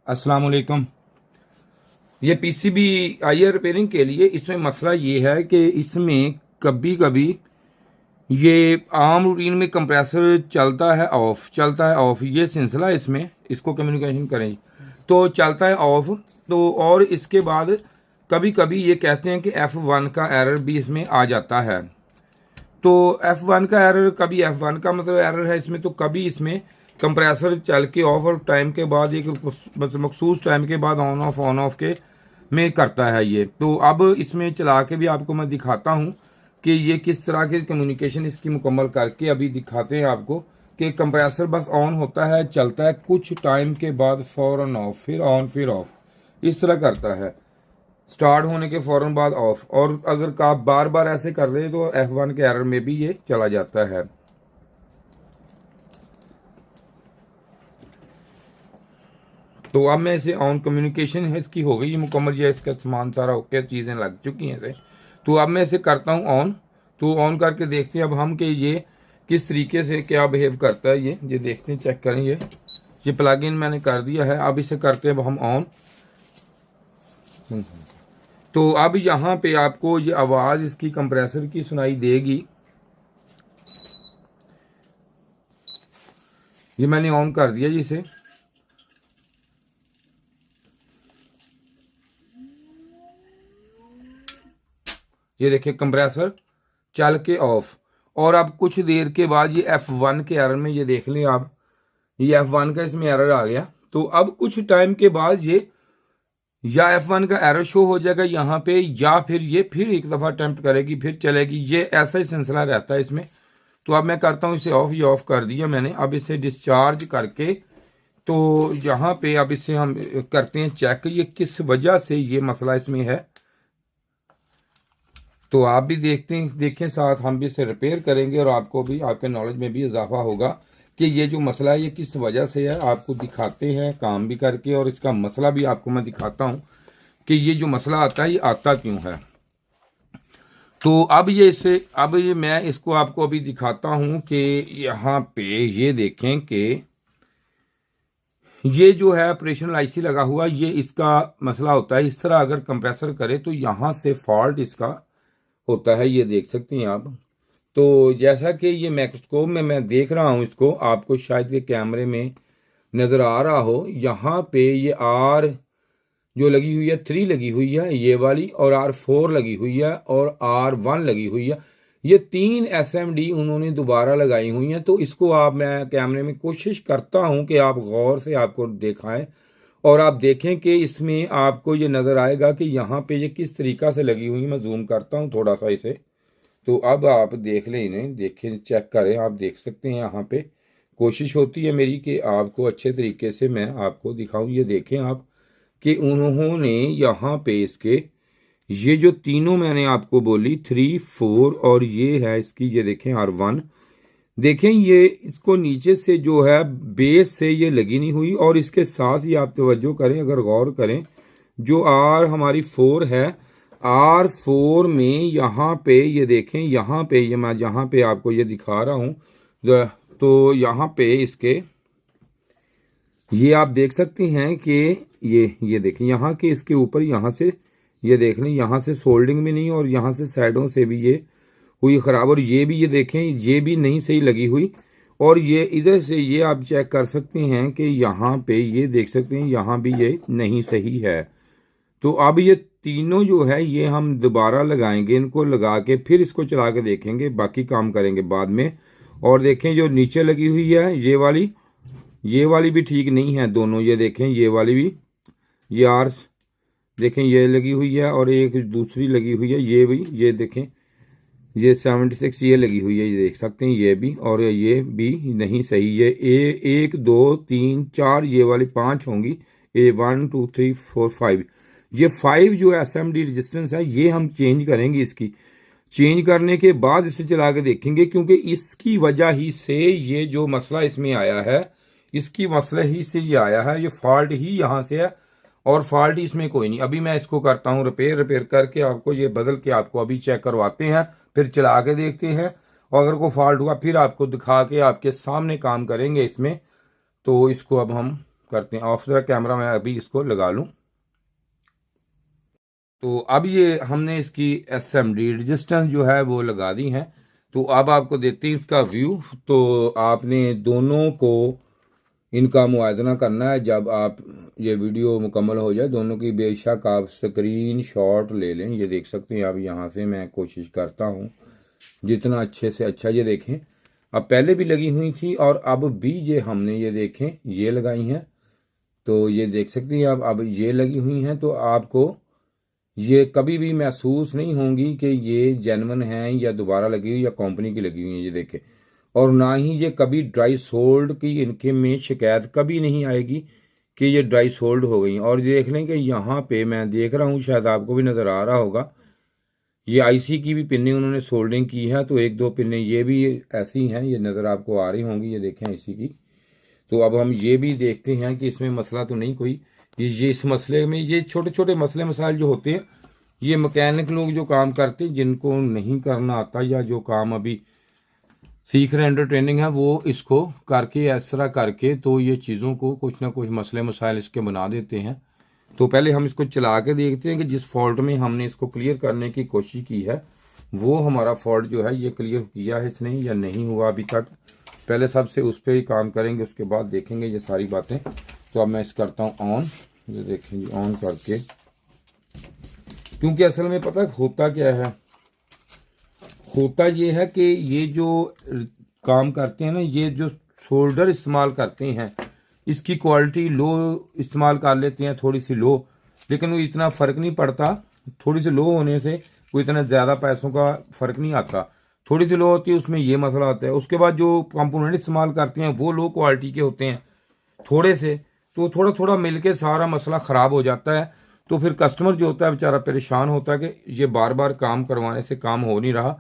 अस्सलाम वालेकुम। ये पीसीबी आई है रिपेयरिंग के लिए। इसमें मसला ये है कि इसमें कभी कभी ये आम रूटीन में कंप्रेसर चलता है ऑफ, चलता है ऑफ, ये सिलसिला इसमें इसको कम्युनिकेशन करें तो चलता है ऑफ। तो और इसके बाद कभी कभी ये कहते हैं कि F1 का एरर भी इसमें आ जाता है। तो F1 का एरर, कभी F1 का मतलब एरर है इसमें, तो कभी इसमें कंप्रेसर चल के ऑफ और टाइम के बाद एक मखसूस टाइम के बाद ऑन ऑफ के में करता है ये। तो अब इसमें चला के भी आपको मैं दिखाता हूँ कि ये किस तरह के कम्युनिकेशन इसकी मुकम्मल करके अभी दिखाते हैं आपको कि कंप्रेसर बस ऑन होता है, चलता है, कुछ टाइम के बाद फौरन ऑफ, फिर ऑन फिर ऑफ, इस तरह करता है। स्टार्ट होने के फौरन बाद ऑफ। और अगर आप बार बार ऐसे कर रहे तो F1 के एरर में भी ये चला जाता है। तो अब मैं इसे ऑन, कम्युनिकेशन है इसकी हो गई मुकम्मल, ये इसका सामान सारा ओके, चीज़ें लग चुकी हैं इसे। तो अब मैं इसे करता हूँ ऑन। तो ऑन करके देखते हैं अब हम कि ये किस तरीके से क्या बिहेव करता है। ये देखते हैं, चेक करें। ये प्लग इन मैंने कर दिया है। अब इसे करते हैं अब हम ऑन। तो अब यहाँ पे आपको ये आवाज़ इसकी कंप्रेसर की सुनाई देगी। ये मैंने ऑन कर दिया जी इसे। ये देखिए कंप्रेसर चल के ऑफ। और अब कुछ देर के बाद ये F1 के एरर में, ये देख लें आप, ये F1 का इसमें एरर आ गया। तो अब कुछ टाइम के बाद ये या F1 का एरर शो हो जाएगा यहाँ पे, या फिर ये फिर एक दफ़ा अटेम्प्ट करेगी, फिर चलेगी। ये ऐसा ही सिलसिला रहता है इसमें। तो अब मैं करता हूँ इसे ऑफ। ये ऑफ कर दिया मैंने। अब इसे डिस्चार्ज करके तो यहाँ पे अब इसे हम करते हैं चेक, ये किस वजह से ये मसला इसमें है। तो आप भी देखें साथ, हम भी इसे रिपेयर करेंगे और आपको भी, आपके नॉलेज में भी इजाफा होगा कि ये जो मसला है ये किस वजह से है। आपको दिखाते हैं काम भी करके, और इसका मसला भी आपको मैं दिखाता हूँ कि ये जो मसला आता है ये आता क्यों है। तो अब ये मैं इसको आपको अभी दिखाता हूँ कि यहाँ पे ये देखें कि ये जो है ऑपरेशनल आईसी लगा हुआ, ये इसका मसला होता है। इस तरह अगर कंप्रेसर करे तो यहाँ से फॉल्ट इसका होता है। ये देख सकते हैं आप। तो जैसा कि ये माइक्रोस्कोप में मैं देख रहा हूँ इसको, आपको शायद ये कैमरे में नज़र आ रहा हो, यहाँ पे ये R जो लगी हुई है 3 लगी हुई है ये वाली, और R4 लगी हुई है, और R1 लगी हुई है। ये 3 SMD उन्होंने दोबारा लगाई हुई हैं। तो इसको आप, मैं कैमरे में कोशिश करता हूँ कि आप गौर से आपको दिखाएं और आप देखें कि इसमें आपको ये नज़र आएगा कि यहाँ पे ये किस तरीक़ा से लगी हुई है। मैं जूम करता हूँ थोड़ा सा इसे। तो अब आप देख लें, इन्हें देखें, चेक करें। आप देख सकते हैं यहाँ पे कोशिश होती है मेरी कि आपको अच्छे तरीके से मैं आपको दिखाऊं। ये देखें आप कि उन्होंने यहाँ पे इसके ये जो तीनों मैंने आपको बोली 3, 4 और ये है इसकी, ये देखें R1, देखें ये इसको नीचे से जो है बेस से ये लगी नहीं हुई। और इसके साथ ही आप तवज्जो करें, अगर गौर करें, जो R हमारी 4 है, R4 में यहाँ पे ये देखें, यहाँ पे ये मैं जहाँ पे आपको ये दिखा रहा हूँ, तो यहाँ पे इसके ये आप देख सकते हैं कि ये देखें यहाँ के इसके ऊपर, यहाँ से ये देख लें, यहाँ से सोल्डिंग भी नहीं, और यहाँ से साइडों से भी ये हुई ख़राब। और ये भी ये देखें, ये भी नहीं सही लगी हुई। और ये इधर से ये आप चेक कर सकते हैं कि यहाँ पे ये देख सकते हैं, यहाँ भी ये नहीं सही है। तो अब ये तीनों जो है ये हम दोबारा लगाएंगे, इनको लगा के फिर इसको चला के देखेंगे, बाकी काम करेंगे बाद में। और देखें जो नीचे लगी हुई है ये वाली भी ठीक नहीं है दोनों। ये देखें ये वाली भी, ये R देखें ये लगी हुई है, और एक दूसरी लगी हुई है ये भी, ये देखें ये 76 ये लगी हुई है, ये देख सकते हैं ये भी, और ये भी नहीं सही। ये 1, 2, 3, 4 ये वाली 5 होंगी। 1, 2, 3, 4, 5, ये 5 जो SMD रेजिस्टेंस है ये हम चेंज करेंगे। इसकी चेंज करने के बाद इसे चला के देखेंगे, क्योंकि इसकी वजह ही से ये जो मसला इसमें आया है, इसकी मसला ही से ये आया है, ये फॉल्ट ही यहाँ से है, और फॉल्ट इसमें कोई नहीं। अभी मैं इसको करता हूँ रिपेयर करके आपको ये बदल के आपको अभी चेक करवाते हैं, फिर चला के देखते हैं। और अगर कोई फॉल्ट हुआ फिर आपको दिखा के आपके सामने काम करेंगे इसमें। तो इसको अब हम करते हैं ऑफ द कैमरा, मैं अभी इसको लगा लूं। तो अब ये हमने इसकी SMD रेजिस्टेंस जो है वो लगा दी है। तो अब आपको देखते हैं इसका व्यू। तो आपने दोनों को इनका मुआयना करना है। जब आप ये वीडियो मुकम्मल हो जाए दोनों की, बेशक आप स्क्रीन शॉट ले लें। ये देख सकते हैं आप, यहाँ से मैं कोशिश करता हूँ जितना अच्छे से अच्छा। ये देखें, अब पहले भी लगी हुई थी और अब भी ये हमने ये देखें ये लगाई हैं। तो ये देख सकते हैं आप, अब ये लगी हुई हैं। तो आपको ये कभी भी महसूस नहीं होंगी कि ये जेन्युइन हैं या दोबारा लगी हुई या कंपनी की लगी हुई है। ये देखें, और ना ही ये कभी ड्राई सोल्ड की इनके में शिकायत कभी नहीं आएगी कि ये ड्राई सोल्ड हो गई। और देख लें कि यहाँ पे मैं देख रहा हूँ, शायद आपको भी नज़र आ रहा होगा, ये IC की भी पिनें उन्होंने सोल्डिंग की है। तो एक दो पिनें ये भी ऐसी हैं, ये नज़र आपको आ रही होंगी, ये देखें IC की। तो अब हम ये भी देखते हैं कि इसमें मसला तो नहीं कोई। ये इस मसले में, ये छोटे छोटे मसले मसाइल जो होते हैं, ये मैकेनिक लोग जो काम करते हैं, जिनको नहीं करना आता या जो काम अभी सीख रहे हैं, अंडर ट्रेनिंग है, वो इसको करके इस तरह करके तो ये चीज़ों को कुछ ना कुछ मसले मसाइल इसके बना देते हैं। तो पहले हम इसको चला के देखते हैं कि जिस फॉल्ट में हमने इसको क्लियर करने की कोशिश की है वो हमारा फॉल्ट जो है ये क्लियर किया है इसने या नहीं हुआ अभी तक। पहले सबसे उस पर ही काम करेंगे, उसके बाद देखेंगे ये सारी बातें। तो अब मैं इस करता हूँ ऑन। ये देखेंगे ऑन करके, क्योंकि असल में पता होता क्या है, होता ये है कि ये जो काम करते हैं ना, ये जो सोल्डर इस्तेमाल करते हैं इसकी क्वालिटी लो इस्तेमाल कर लेते हैं, थोड़ी सी लो, लेकिन वो इतना फ़र्क नहीं पड़ता। थोड़ी सी लो होने से कोई इतना ज़्यादा पैसों का फ़र्क नहीं आता। थोड़ी सी लो होती है, उसमें ये मसला आता है। उसके बाद जो कंपोनेंट इस्तेमाल करते हैं वो लो क्वालिटी के होते हैं थोड़े से, तो थोड़ा थोड़ा मिलके सारा मसला ख़राब हो जाता है। तो फिर कस्टमर जो होता है बेचारा परेशान होता है कि ये बार बार काम करवाने से काम हो नहीं रहा।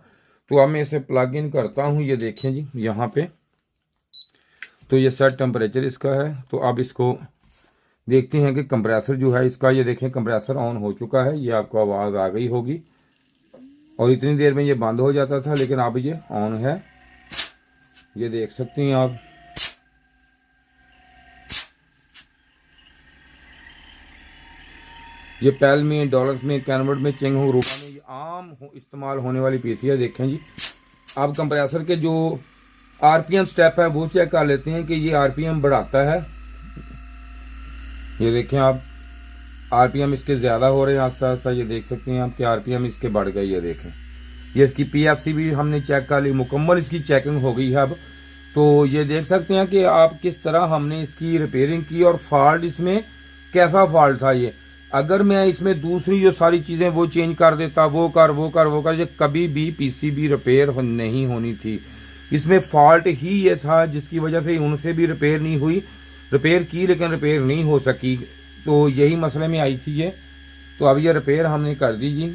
तो अब मैं इसे प्लग इन करता हूँ। ये देखें जी यहाँ पे, तो ये सेट टेम्परेचर इसका है। तो अब इसको देखते हैं कि कंप्रेसर जो है इसका, ये देखें कंप्रेसर ऑन हो चुका है। ये आपको आवाज़ आ गई होगी, और इतनी देर में ये बंद हो जाता था, लेकिन अब ये ऑन है। ये देख सकते हैं आप। ये पैल में, डॉलर्स में, कैनवर्ड में, चेंग हो, रूपा में, ये आम इस्तेमाल होने वाली पीसी है। देखें जी, अब कंप्रेसर के जो RPM स्टेप है वो चेक कर लेते हैं कि ये RPM बढ़ाता है। ये देखें आप, RPM इसके ज़्यादा हो रहे हैं आस्ता आस्ता। ये देख सकते हैं आप कि RPM इसके बढ़ गए। ये देखें, ये इसकी PFC भी हमने चेक कर ली, मुकम्मल इसकी चेकिंग हो गई है अब। तो ये देख सकते हैं कि आप किस तरह हमने इसकी रिपेयरिंग की और फॉल्ट इसमें कैसा फॉल्ट था। ये अगर मैं इसमें दूसरी जो सारी चीज़ें वो चेंज कर देता, वो कर, ये कभी भी PCB रिपेयर नहीं होनी थी। इसमें फॉल्ट ही ये था जिसकी वजह से उनसे भी रिपेयर नहीं हुई, रिपेयर की लेकिन रिपेयर नहीं हो सकी। तो यही मसले में आई थी ये। तो अब ये रिपेयर हमने कर दी जी।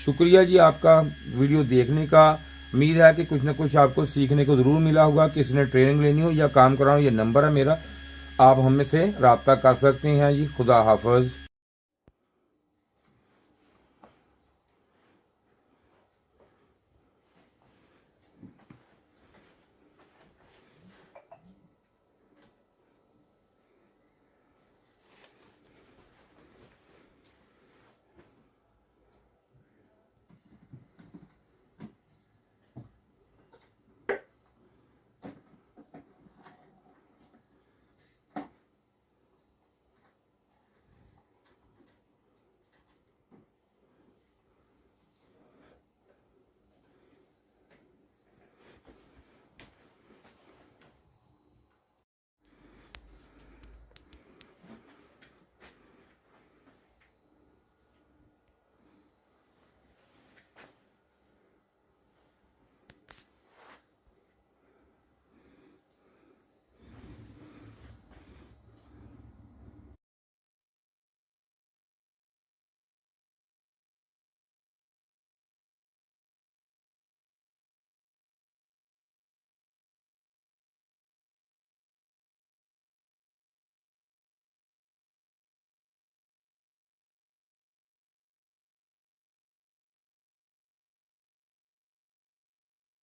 शुक्रिया जी आपका वीडियो देखने का। उम्मीद है कि कुछ ना कुछ आपको सीखने को ज़रूर मिला होगा। किसी ने ट्रेनिंग लेनी हो या काम कराना हो, ये नंबर है मेरा, आप हमसे रब्ता कर सकते हैं जी। खुदा हाफिज़।